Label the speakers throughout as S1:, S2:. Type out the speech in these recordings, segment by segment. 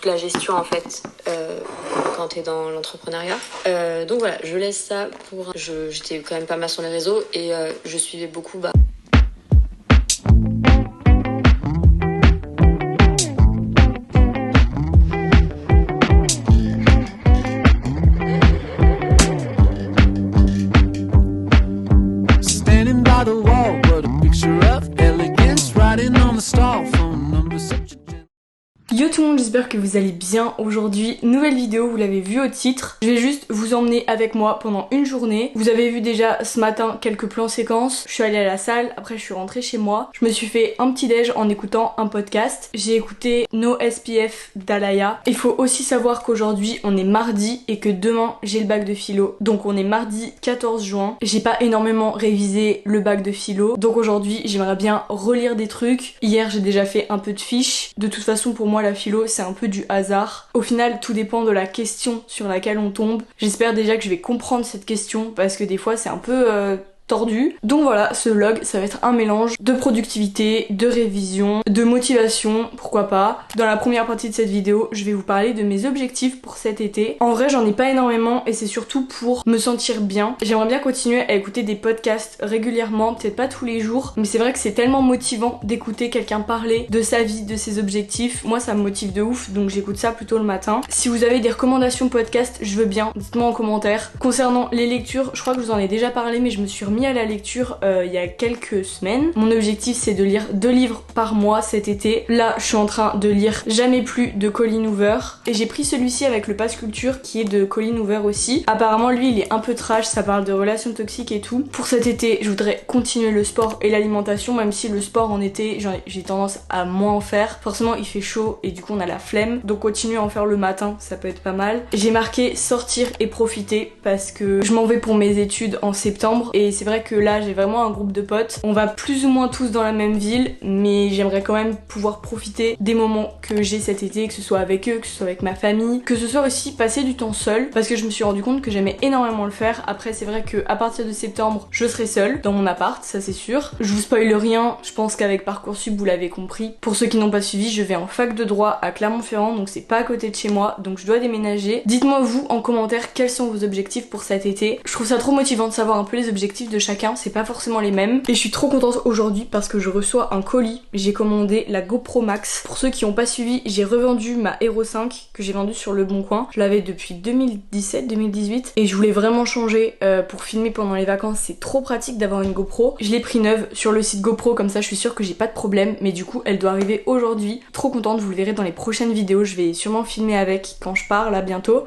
S1: toute la gestion en fait quand t'es dans l'entrepreneuriat. Donc voilà, je laisse ça pour... J'étais quand même pas mal sur les réseaux et je suivais beaucoup...
S2: Yo tout le monde, j'espère que vous allez bien aujourd'hui. Nouvelle vidéo, vous l'avez vu au titre. Je vais juste vous emmener avec moi pendant une journée. Vous avez vu déjà ce matin quelques plans séquences. Je suis allée à la salle, après je suis rentrée chez moi. Je me suis fait un petit déj en écoutant un podcast. J'ai écouté No SPF d'Alaya. Il faut aussi savoir qu'aujourd'hui on est mardi et que demain j'ai le bac de philo. Donc on est mardi 14 juin. J'ai pas énormément révisé le bac de philo. Donc aujourd'hui j'aimerais bien relire des trucs. Hier j'ai déjà fait un peu de fiches. De toute façon pour moi la philo c'est un peu du hasard. Au final tout dépend de la question sur laquelle on tombe. J'espère déjà que je vais comprendre cette question parce que des fois c'est un peu tordu. Donc voilà, ce vlog ça va être un mélange de productivité, de révision, de motivation, pourquoi pas. Dans la première partie de cette vidéo, je vais vous parler de mes objectifs pour cet été. En vrai j'en ai pas énormément et c'est surtout pour me sentir bien. J'aimerais bien continuer à écouter des podcasts régulièrement, peut-être pas tous les jours, mais c'est vrai que c'est tellement motivant d'écouter quelqu'un parler de sa vie, de ses objectifs. Moi ça me motive de ouf, donc j'écoute ça plutôt le matin. Si vous avez des recommandations podcast, je veux bien, dites-moi en commentaire. Concernant les lectures, je crois que je vous en ai déjà parlé mais je me suis remis à la lecture il y a quelques semaines. Mon objectif c'est de lire 2 livres par mois cet été. Là je suis en train de lire Jamais plus de Colleen Hoover et j'ai pris celui-ci avec le Pass Culture qui est de Colleen Hoover aussi. Apparemment lui il est un peu trash, ça parle de relations toxiques et tout. Pour cet été je voudrais continuer le sport et l'alimentation, même si le sport en été j'ai tendance à moins en faire. Forcément il fait chaud et du coup on a la flemme, donc continuer à en faire le matin ça peut être pas mal. J'ai marqué sortir et profiter parce que je m'en vais pour mes études en septembre et c'est vrai que là j'ai vraiment un groupe de potes. On va plus ou moins tous dans la même ville, mais j'aimerais quand même pouvoir profiter des moments que j'ai cet été, que ce soit avec eux, que ce soit avec ma famille, que ce soit aussi passer du temps seul, parce que je me suis rendu compte que j'aimais énormément le faire. Après c'est vrai que à partir de septembre je serai seule dans mon appart, ça c'est sûr. Je vous spoile rien, je pense qu'avec Parcoursup vous l'avez compris. Pour ceux qui n'ont pas suivi, je vais en fac de droit à Clermont-Ferrand, donc c'est pas à côté de chez moi, donc je dois déménager. Dites-moi vous en commentaire quels sont vos objectifs pour cet été. Je trouve ça trop motivant de savoir un peu les objectifs de chacun, c'est pas forcément les mêmes. Et je suis trop contente aujourd'hui parce que je reçois un colis. J'ai commandé la GoPro Max. Pour ceux qui n'ont pas suivi, j'ai revendu ma Hero 5 que j'ai vendue sur Le Bon Coin. Je l'avais depuis 2017-2018 et je voulais vraiment changer pour filmer pendant les vacances. C'est trop pratique d'avoir une GoPro. Je l'ai pris neuve sur le site GoPro, comme ça je suis sûre que j'ai pas de problème, mais du coup elle doit arriver aujourd'hui. Trop contente, vous le verrez dans les prochaines vidéos. Je vais sûrement filmer avec quand je pars là bientôt.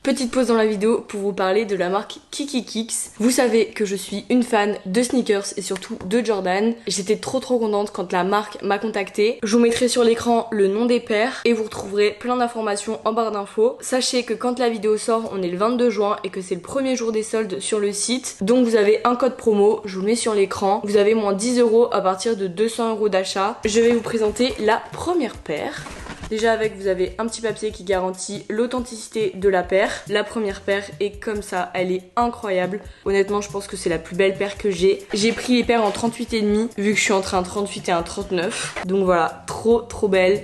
S2: Petite pause dans la vidéo pour vous parler de la marque Kiki Kicks. Vous savez que je suis une fan de sneakers et surtout de Jordan. J'étais trop contente quand la marque m'a contactée. Je vous mettrai sur l'écran le nom des paires et vous retrouverez plein d'informations en barre d'infos. Sachez que quand la vidéo sort, on est le 22 juin et que c'est le premier jour des soldes sur le site. Donc vous avez un code promo, je vous le mets sur l'écran. Vous avez moins 10 € à partir de 200 € d'achat. Je vais vous présenter la première paire. Déjà avec vous avez un petit papier qui garantit l'authenticité de la paire. La première paire est comme ça, elle est incroyable. Honnêtement je pense que c'est la plus belle paire que j'ai. J'ai pris les paires en 38,5 vu que je suis entre un 38 et un 39. Donc voilà, trop belle.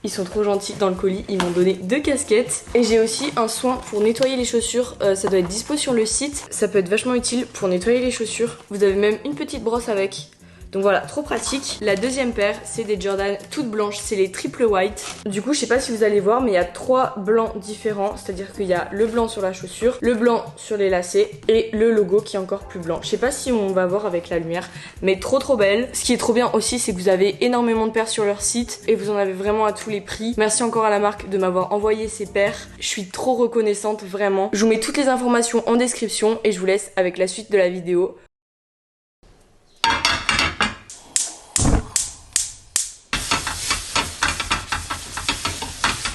S2: Ils sont trop gentils dans le colis, ils m'ont donné 2 casquettes. Et j'ai aussi un soin pour nettoyer les chaussures, ça doit être dispo sur le site. Ça peut être vachement utile pour nettoyer les chaussures. Vous avez même une petite brosse avec. Donc voilà, trop pratique. La deuxième paire, c'est des Jordan toutes blanches, c'est les triple white. Du coup, je sais pas si vous allez voir, mais il y a 3 blancs différents. C'est-à-dire qu'il y a le blanc sur la chaussure, le blanc sur les lacets et le logo qui est encore plus blanc. Je sais pas si on va voir avec la lumière, mais trop belle. Ce qui est trop bien aussi, c'est que vous avez énormément de paires sur leur site et vous en avez vraiment à tous les prix. Merci encore à la marque de m'avoir envoyé ces paires. Je suis trop reconnaissante, vraiment. Je vous mets toutes les informations en description et je vous laisse avec la suite de la vidéo.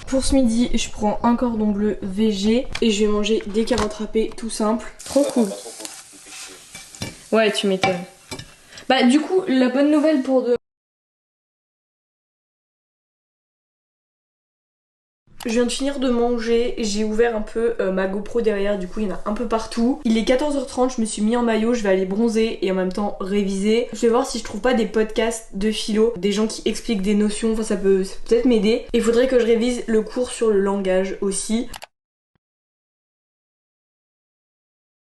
S2: Pour ce midi, je prends un cordon bleu VG et je vais manger des carottes râpées tout simple. Trop cool. Ouais, tu m'étonnes. Bah du coup, la bonne nouvelle pour de... Je viens de finir de manger, j'ai ouvert un peu ma GoPro derrière, du coup il y en a un peu partout. Il est 14h30, je me suis mis en maillot, je vais aller bronzer et en même temps réviser. Je vais voir si je trouve pas des podcasts de philo, des gens qui expliquent des notions, enfin ça peut peut-être m'aider. Et il faudrait que je révise le cours sur le langage aussi.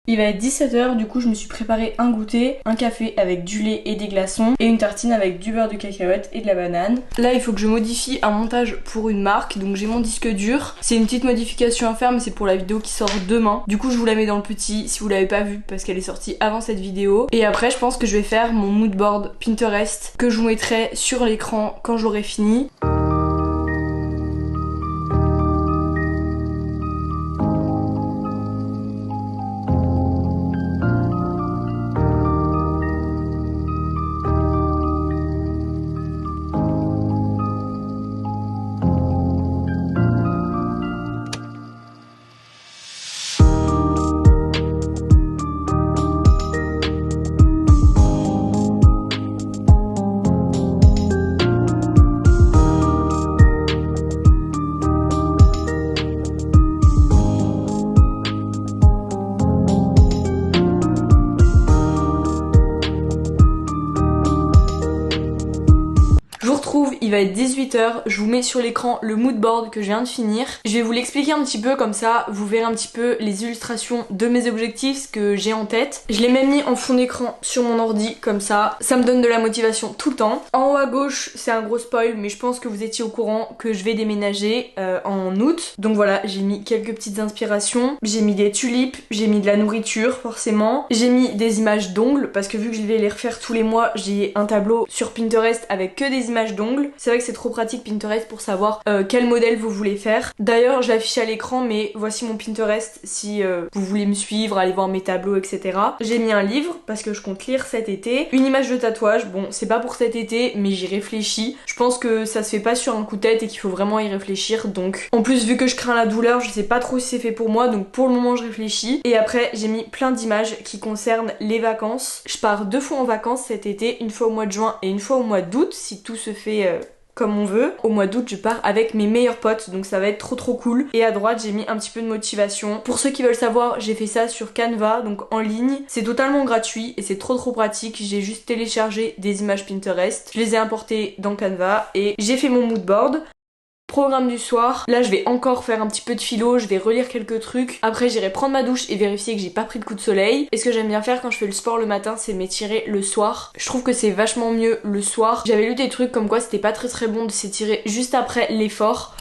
S2: Il va être 17h, du coup je me suis préparé un goûter, un café avec du lait et des glaçons et une tartine avec du beurre de cacahuète et de la banane. Là il faut que je modifie un montage pour une marque, donc j'ai mon disque dur. C'est une petite modification à faire mais c'est pour la vidéo qui sort demain. Du coup je vous la mets dans le petit si vous l'avez pas vue parce qu'elle est sortie avant cette vidéo. Et après je pense que je vais faire mon moodboard Pinterest que je vous mettrai sur l'écran quand j'aurai fini. Il va être 18h, je vous mets sur l'écran le moodboard que je viens de finir. Je vais vous l'expliquer un petit peu comme ça, vous verrez un petit peu les illustrations de mes objectifs, ce que j'ai en tête. Je l'ai même mis en fond d'écran sur mon ordi, comme ça me donne de la motivation tout le temps. En haut à gauche, c'est un gros spoil, mais je pense que vous étiez au courant que je vais déménager en août. Donc voilà, j'ai mis quelques petites inspirations. J'ai mis des tulipes, j'ai mis de la nourriture forcément. J'ai mis des images d'ongles, parce que vu que je vais les refaire tous les mois, j'ai un tableau sur Pinterest avec que des images d'ongles. C'est vrai que c'est trop pratique Pinterest pour savoir quel modèle vous voulez faire. D'ailleurs je l'affiche à l'écran mais voici mon Pinterest si vous voulez me suivre, aller voir mes tableaux etc. J'ai mis un livre parce que je compte lire cet été. Une image de tatouage, bon c'est pas pour cet été mais j'y réfléchis. Je pense que ça se fait pas sur un coup de tête et qu'il faut vraiment y réfléchir donc. En plus vu que je crains la douleur je sais pas trop si c'est fait pour moi donc pour le moment je réfléchis. Et après j'ai mis plein d'images qui concernent les vacances. Je pars 2 fois en vacances cet été, une fois au mois de juin et une fois au mois d'août si tout se fait comme on veut. Au mois d'août je pars avec mes meilleurs potes donc ça va être trop cool. Et à droite j'ai mis un petit peu de motivation. Pour ceux qui veulent savoir j'ai fait ça sur Canva donc en ligne. C'est totalement gratuit et c'est trop pratique. J'ai juste téléchargé des images Pinterest. Je les ai importées dans Canva et j'ai fait mon moodboard. Programme du soir, là je vais encore faire un petit peu de philo, je vais relire quelques trucs. Après j'irai prendre ma douche et vérifier que j'ai pas pris de coup de soleil. Et ce que j'aime bien faire quand je fais le sport le matin c'est m'étirer le soir. Je trouve que c'est vachement mieux le soir. J'avais lu des trucs comme quoi c'était pas très bon de s'étirer juste après l'effort.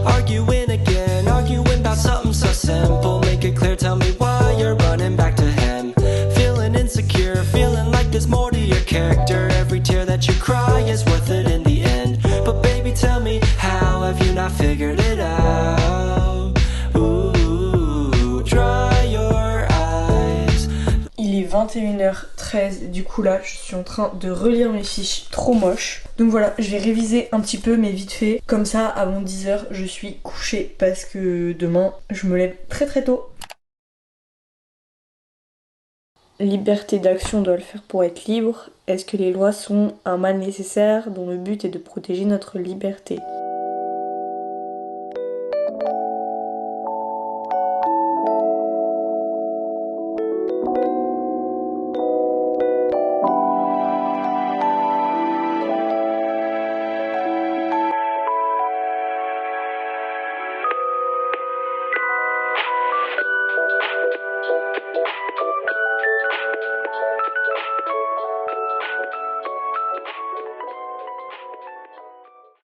S2: Arguing again, arguing about something so simple. Make it clear, tell me why you're running back to him. Feeling insecure, feeling like there's more to your character. Every tear that you cry is worth it in the end. But baby, tell me, how have you not figured it out? Ooh, dry your eyes. Il est 21h13, du coup là je suis en train de relire mes fiches trop moches. Donc voilà, je vais réviser un petit peu mais vite fait. Comme ça, avant 10h, je suis couchée parce que demain, je me lève très tôt. Liberté d'action doit le faire pour être libre. Est-ce que les lois sont un mal nécessaire dont le but est de protéger notre liberté ?